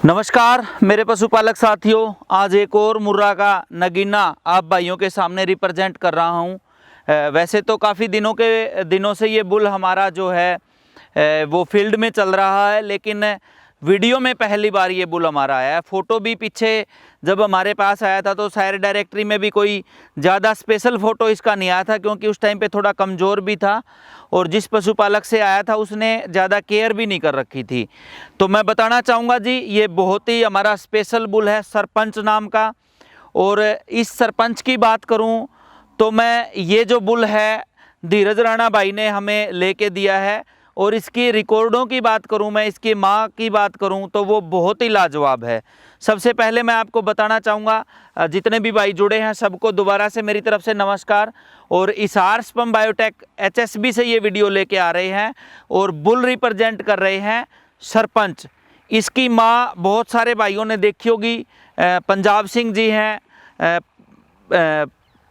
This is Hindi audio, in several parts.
नमस्कार मेरे पशुपालक साथियों, आज एक और मुर्रा का नगीना आप भाइयों के सामने रिप्रेजेंट कर रहा हूं। वैसे तो काफ़ी दिनों से ये बुल हमारा जो है वो फील्ड में चल रहा है, लेकिन वीडियो में पहली बार ये बुल हमारा आया है। फ़ोटो भी पीछे जब हमारे पास आया था तो सायर डायरेक्टरी में भी कोई ज़्यादा स्पेशल फ़ोटो इसका नहीं आया था, क्योंकि उस टाइम पे थोड़ा कमज़ोर भी था और जिस पशुपालक से आया था उसने ज़्यादा केयर भी नहीं कर रखी थी। तो मैं बताना चाहूँगा जी, ये बहुत ही हमारा स्पेशल बुल है सरपंच नाम का। और इस सरपंच की बात करूँ तो मैं ये जो बुल है धीरज राणा भाई ने हमें लेके दिया है, और इसकी रिकॉर्डों की बात करूं, मैं इसकी माँ की बात करूं तो वो बहुत ही लाजवाब है। सबसे पहले मैं आपको बताना चाहूँगा, जितने भी भाई जुड़े हैं सबको दोबारा से मेरी तरफ से नमस्कार। और हिसार स्पम बायोटेक HSB से ये वीडियो लेके आ रहे हैं और बुल रिप्रेजेंट कर रहे हैं सरपंच। इसकी माँ बहुत सारे भाइयों ने देखी होगी, पंजाब सिंह जी हैं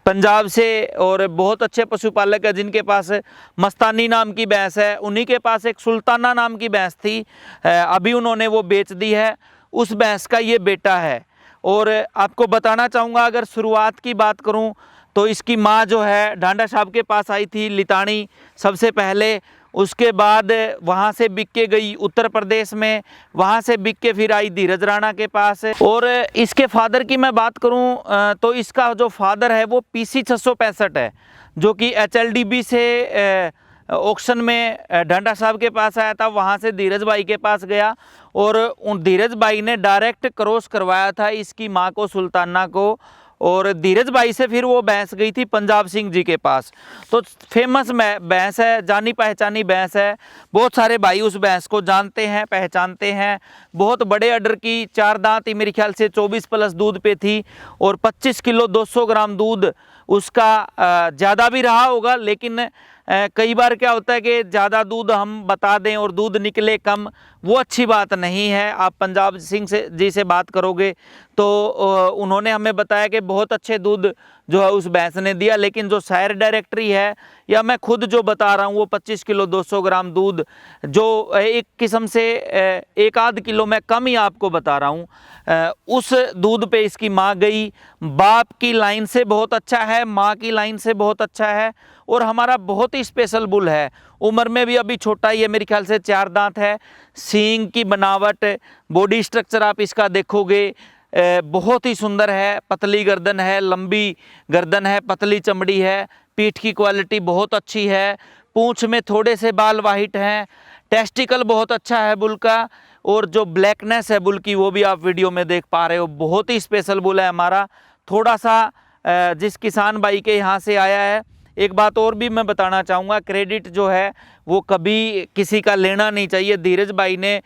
पंजाब से, और बहुत अच्छे पशुपालक है जिनके पास मस्तानी नाम की भैंस है। उन्हीं के पास एक सुल्ताना नाम की भैंस थी, अभी उन्होंने वो बेच दी है। उस भैंस का ये बेटा है। और आपको बताना चाहूँगा, अगर शुरुआत की बात करूँ तो इसकी माँ जो है ढांडा साहब के पास आई थी लितानी सबसे पहले, उसके बाद वहाँ से बिक के गई उत्तर प्रदेश में, वहाँ से बिक के फिर आई धीरज राणा के पास। और इसके फादर की मैं बात करूँ तो इसका जो फादर है वो PC 665 है, जो कि HLDB से ऑक्शन में ढांडा साहब के पास आया था, वहाँ से धीरज भाई के पास गया और उन धीरज भाई ने डायरेक्ट क्रॉस करवाया था इसकी माँ को, सुल्ताना को। और धीरज भाई से फिर वो भैंस गई थी पंजाब सिंह जी के पास। तो फेमस भैंस है, जानी पहचानी भैंस है, बहुत सारे भाई उस भैंस को जानते हैं, पहचानते हैं। बहुत बड़े ऑर्डर की, 4 दांत मेरे ख्याल से 24+ दूध पे थी और 25 किलो 200 ग्राम दूध उसका ज़्यादा भी रहा होगा। लेकिन कई बार क्या होता है कि ज़्यादा दूध हम बता दें और दूध निकले कम, वो अच्छी बात नहीं है। आप पंजाब सिंह जी से बात करोगे तो उन्होंने हमें बताया कि बहुत अच्छे दूध जो है उस भैंस ने दिया, लेकिन जो सायर डायरेक्टरी है या मैं खुद जो बता रहा हूँ वो 25 किलो 200 ग्राम दूध, जो एक किस्म से 1-आध किलो मैं कम ही आपको बता रहा हूँ, उस दूध पे इसकी माँ गई। बाप की लाइन से बहुत अच्छा है, माँ की लाइन से बहुत अच्छा है, और हमारा बहुत ही स्पेशल बुल है। उम्र में भी अभी छोटा ही है, मेरे ख्याल से 4 दांत है। सींग की बनावट, बॉडी स्ट्रक्चर आप इसका देखोगे बहुत ही सुंदर है। पतली गर्दन है, लंबी गर्दन है, पतली चमड़ी है, पीठ की क्वालिटी बहुत अच्छी है, पूंछ में थोड़े से बाल वाइट हैं, टेस्टिकल बहुत अच्छा है बुल का, और जो ब्लैकनेस है बुल की वो भी आप वीडियो में देख पा रहे हो। बहुत ही स्पेशल बुल है हमारा। थोड़ा सा जिस किसान भाई के यहाँ से आया है, एक बात और भी मैं बताना चाहूँगा, क्रेडिट जो है वो कभी किसी का लेना नहीं चाहिए। धीरज भाई ने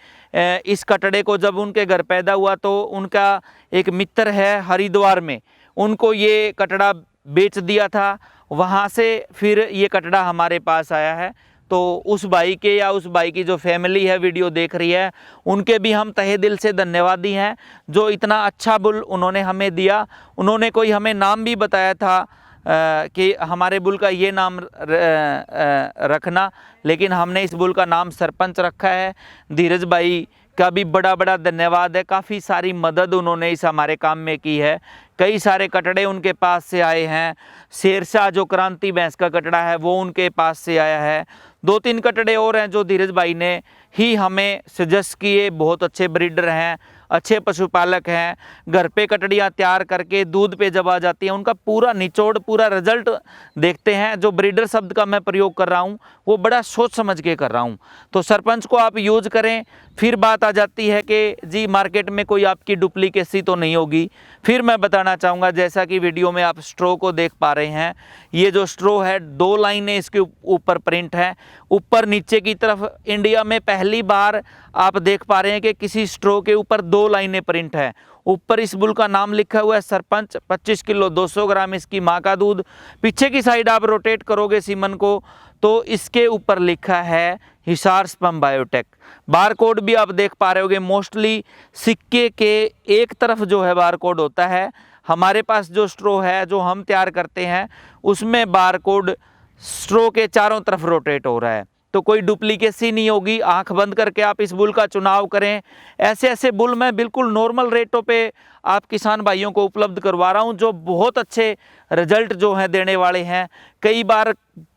इस कटड़े को जब उनके घर पैदा हुआ तो उनका एक मित्र है हरिद्वार में, उनको ये कटड़ा बेच दिया था, वहाँ से फिर ये कटड़ा हमारे पास आया है। तो उस भाई के या उस भाई की जो फैमिली है वीडियो देख रही है, उनके भी हम तहे दिल से धन्यवादी हैं, जो इतना अच्छा बुल उन्होंने हमें दिया। उन्होंने कोई हमें नाम भी बताया था कि हमारे बुल का ये नाम रखना, लेकिन हमने इस बुल का नाम सरपंच रखा है। धीरज भाई का भी बड़ा बड़ा धन्यवाद है, काफ़ी सारी मदद उन्होंने इस हमारे काम में की है। कई सारे कटड़े उनके पास से आए हैं। शेरशाह जो क्रांति भैंस का कटड़ा है वो उनके पास से आया है। 2-3 कटड़े और हैं जो धीरज भाई ने ही हमें सजेस्ट किए। बहुत अच्छे ब्रीडर हैं, अच्छे पशुपालक हैं। घर पे कटड़ियाँ तैयार करके दूध पे जब आ जाती हैं उनका पूरा निचोड़, पूरा रिजल्ट देखते हैं। जो ब्रीडर शब्द का मैं प्रयोग कर रहा हूँ वो बड़ा सोच समझ के कर रहा हूँ। तो सरपंच को आप यूज करें। फिर बात आ जाती है कि जी मार्केट में कोई आपकी डुप्लीकेसी तो नहीं होगी। फिर मैं बताना चाहूँगा, जैसा कि वीडियो में आप स्ट्रो को देख पा रहे हैं, ये जो स्ट्रो है 2 लाइनें इसके ऊपर प्रिंट है, ऊपर नीचे की तरफ। इंडिया में पहली बार आप देख पा रहे हैं कि किसी स्ट्रो के ऊपर 2 लाइनें प्रिंट है। ऊपर इस बुल का नाम लिखा हुआ है सरपंच, 25 किलो 200 ग्राम इसकी माँ का दूध। पीछे की साइड आप रोटेट करोगे सीमन को तो इसके ऊपर लिखा है Hisar sperm biotech. Bar code भी आप देख पा रहे होगे। मोस्टली सिक्के के एक तरफ जो है बार कोड होता है, हमारे पास जो स्ट्रो है जो हम तैयार करते हैं उसमें बारकोड स्ट्रो के चारों तरफ रोटेट हो रहा है, तो कोई डुप्लीकेसी नहीं होगी। आंख बंद करके आप इस बुल का चुनाव करें। ऐसे ऐसे बुल मैं बिल्कुल नॉर्मल रेटों पे आप किसान भाइयों को उपलब्ध करवा रहा हूं जो बहुत अच्छे रिजल्ट जो हैं देने वाले हैं।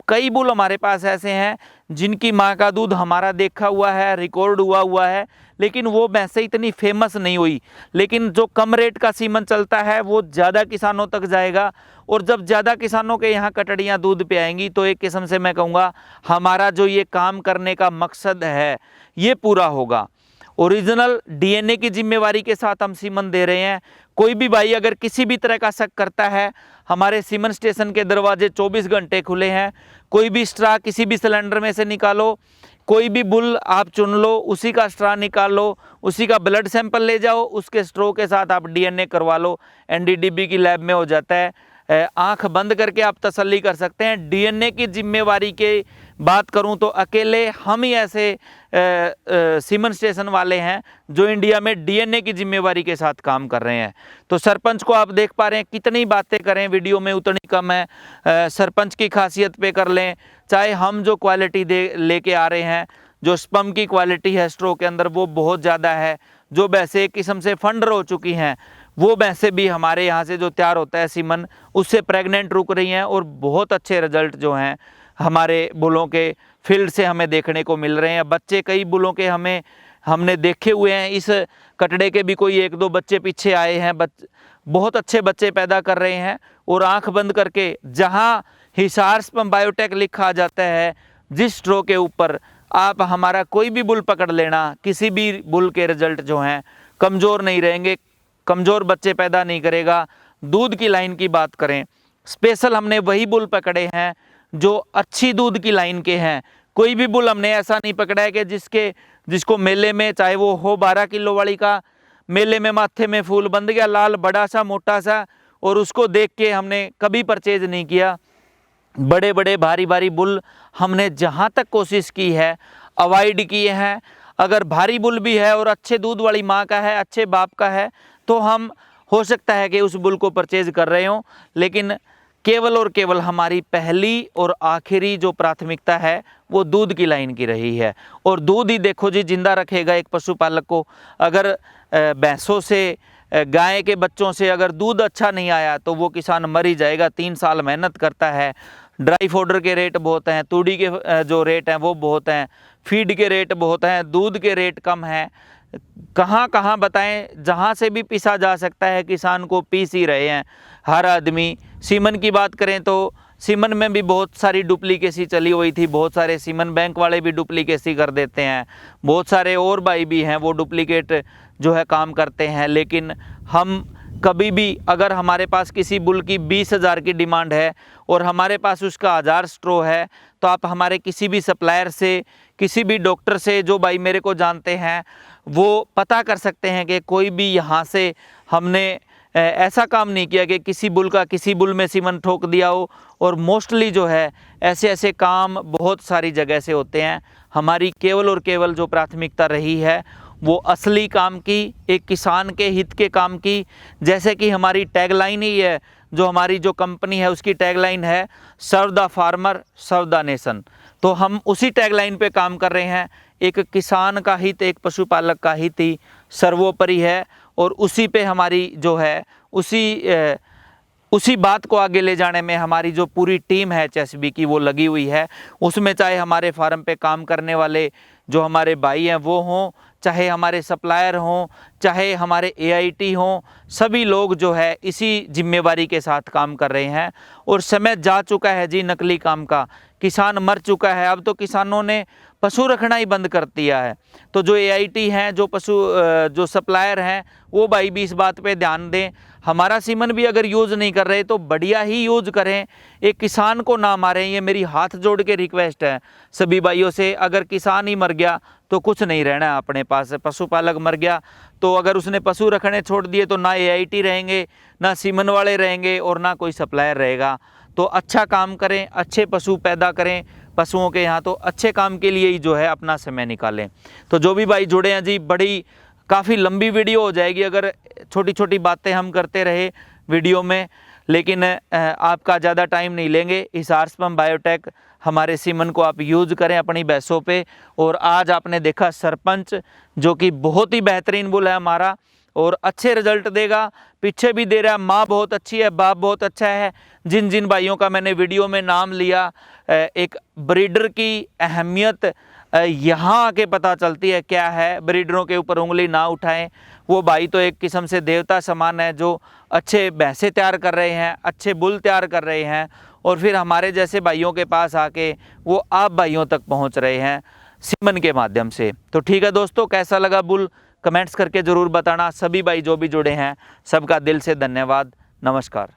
कई बुल हमारे पास ऐसे हैं जिनकी माँ का दूध हमारा देखा हुआ है, रिकॉर्ड हुआ है, लेकिन वो भैंसें इतनी फेमस नहीं हुई। लेकिन जो कम रेट का सीमन चलता है वो ज़्यादा किसानों तक जाएगा, और जब ज़्यादा किसानों के यहाँ कटड़ियाँ दूध पे आएंगी तो एक किस्म से मैं कहूँगा हमारा जो ये काम करने का मकसद है ये पूरा होगा। ओरिजिनल डीएनए की जिम्मेवारी के साथ हम सीमन दे रहे हैं। कोई भी भाई अगर किसी भी तरह का शक करता है, हमारे सीमन स्टेशन के दरवाजे 24 घंटे खुले हैं। कोई भी स्ट्रा किसी भी सिलेंडर में से निकालो, कोई भी बुल आप चुन लो, उसी का स्ट्रा निकाल लो, उसी का ब्लड सैंपल ले जाओ, उसके स्ट्रो के साथ आप डीएनए करवा लो, एनडीडीबी की लैब में हो जाता है। आंख बंद करके आप तसल्ली कर सकते हैं। डीएनए की जिम्मेवारी की बात करूं तो अकेले हम ही ऐसे सीमन स्टेशन वाले हैं जो इंडिया में डीएनए की जिम्मेवारी के साथ काम कर रहे हैं। तो सरपंच को आप देख पा रहे हैं कितनी बातें करें वीडियो में उतनी कम है। सरपंच की खासियत पे कर लें, चाहे हम जो क्वालिटी लेके आ रहे हैं, जो स्पर्म की क्वालिटी है स्ट्रो के अंदर वो बहुत ज़्यादा है। जो भैंसें एक किस्म से फंडर हो चुकी हैं वो भैंसें भी हमारे यहाँ से जो तैयार होता है सीमन उससे प्रेग्नेंट रुक रही हैं, और बहुत अच्छे रिजल्ट जो हैं हमारे बुलों के फील्ड से हमें देखने को मिल रहे हैं। बच्चे कई बुलों के हमने देखे हुए हैं। इस कटड़े के भी कोई 1-2 बच्चे पीछे आए हैं, बहुत अच्छे बच्चे पैदा कर रहे हैं। और आंख बंद करके जहां हिसार स्पर्म बायोटेक लिखा जाता है जिस स्ट्रो के ऊपर, आप हमारा कोई भी बुल पकड़ लेना, किसी भी बुल के रिजल्ट जो हैं कमज़ोर नहीं रहेंगे, कमज़ोर बच्चे पैदा नहीं करेगा। दूध की लाइन की बात करें, स्पेशल हमने वही बुल पकड़े हैं जो अच्छी दूध की लाइन के हैं। कोई भी बुल हमने ऐसा नहीं पकड़ा है कि जिसको मेले में, चाहे वो हो 12 किलो वाली का, मेले में माथे में फूल बंध गया लाल बड़ा सा मोटा सा, और उसको देख के हमने कभी परचेज नहीं किया। बड़े बड़े भारी भारी बुल हमने जहाँ तक कोशिश की है अवॉइड किए हैं। अगर भारी बुल भी है और अच्छे दूध वाली माँ का है, अच्छे बाप का है, तो हम हो सकता है कि उस बुल को परचेज कर रहे हों, लेकिन केवल और केवल हमारी पहली और आखिरी जो प्राथमिकता है वो दूध की लाइन की रही है। और दूध ही देखो जी जिंदा रखेगा एक पशुपालक को। अगर भैंसों से, गाय के बच्चों से अगर दूध अच्छा नहीं आया तो वो किसान मर ही जाएगा। 3 साल मेहनत करता है, ड्राई फोडर के रेट बहुत हैं, तूड़ी के जो रेट हैं वो बहुत हैं, फीड के रेट बहुत हैं, दूध के रेट कम हैं। कहाँ कहाँ बताएं, जहाँ से भी पीसा जा सकता है किसान को पीस ही रहे हैं हर आदमी। सीमन की बात करें तो सीमन में भी बहुत सारी डुप्लीकेसी चली हुई थी, बहुत सारे सीमन बैंक वाले भी डुप्लीकेसी कर देते हैं, बहुत सारे और भाई भी हैं वो डुप्लीकेट जो है काम करते हैं। लेकिन हम कभी भी, अगर हमारे पास किसी बुल की 20,000 की डिमांड है और हमारे पास उसका 1000 स्ट्रो है, तो आप हमारे किसी भी सप्लायर से, किसी भी डॉक्टर से जो भाई मेरे को जानते हैं वो पता कर सकते हैं कि कोई भी यहाँ से हमने ऐसा काम नहीं किया कि किसी बुल का किसी बुल में सीमन ठोक दिया हो। और मोस्टली जो है ऐसे ऐसे काम बहुत सारी जगह से होते हैं। हमारी केवल और केवल जो प्राथमिकता रही है वो असली काम की, एक किसान के हित के काम की। जैसे कि हमारी टैगलाइन ही है, जो हमारी जो कंपनी है उसकी टैगलाइन है serve the farmer serve the nation. तो हम उसी टैगलाइन पे काम कर रहे हैं। एक किसान का हित, एक पशुपालक का हित ही सर्वोपरि है, और उसी पे हमारी जो है उसी बात को आगे ले जाने में हमारी जो पूरी टीम है एचएसबी की वो लगी हुई है। उसमें चाहे हमारे फार्म पे काम करने वाले जो हमारे भाई हैं वो हों, चाहे हमारे सप्लायर हों, चाहे हमारे एआईटी हों, सभी लोग जो है इसी जिम्मेवारी के साथ काम कर रहे हैं। और समय जा चुका है जी नकली काम का, किसान मर चुका है। अब तो किसानों ने पशु रखना ही बंद कर दिया है। तो जो एआईटी हैं, जो सप्लायर हैं, वो भाई भी इस बात पे ध्यान दें। हमारा सीमन भी अगर यूज़ नहीं कर रहे तो बढ़िया ही यूज़ करें, एक किसान को ना मारें। ये मेरी हाथ जोड़ के रिक्वेस्ट है सभी भाइयों से। अगर किसान ही मर गया तो कुछ नहीं रहना है अपने पास। पशुपालक मर गया तो अगर उसने पशु रखने छोड़ दिए तो ना एआईटी रहेंगे, ना सीमन वाले रहेंगे, और ना कोई सप्लायर रहेगा। तो अच्छा काम करें, अच्छे पशु पैदा करें पशुओं के यहाँ, तो अच्छे काम के लिए ही जो है अपना समय निकालें। तो जो भी भाई जुड़े हैं जी, काफ़ी लंबी वीडियो हो जाएगी अगर छोटी छोटी बातें हम करते रहे। वीडियो में, लेकिन आपका ज़्यादा टाइम नहीं लेंगे। हिसार स्पर्म बायोटेक हमारे सीमन को आप यूज़ करें अपनी भैंसों पे। और आज आपने देखा सरपंच, जो कि बहुत ही बेहतरीन बुल है हमारा और अच्छे रिजल्ट देगा, पीछे भी दे रहा है। माँ बहुत अच्छी है, बाप बहुत अच्छा है। जिन जिन भाइयों का मैंने वीडियो में नाम लिया, एक ब्रीडर की अहमियत यहाँ आके पता चलती है क्या है। ब्रीडरों के ऊपर उंगली ना उठाएं, वो भाई तो एक किस्म से देवता समान है, जो अच्छे भैंसे तैयार कर रहे हैं, अच्छे बुल तैयार कर रहे हैं, और फिर हमारे जैसे भाइयों के पास आके वो आप भाइयों तक पहुंच रहे हैं सीमन के माध्यम से। तो ठीक है दोस्तों, कैसा लगा बुल कमेंट्स करके ज़रूर बताना। सभी भाई जो भी जुड़े हैं सबका दिल से धन्यवाद। नमस्कार।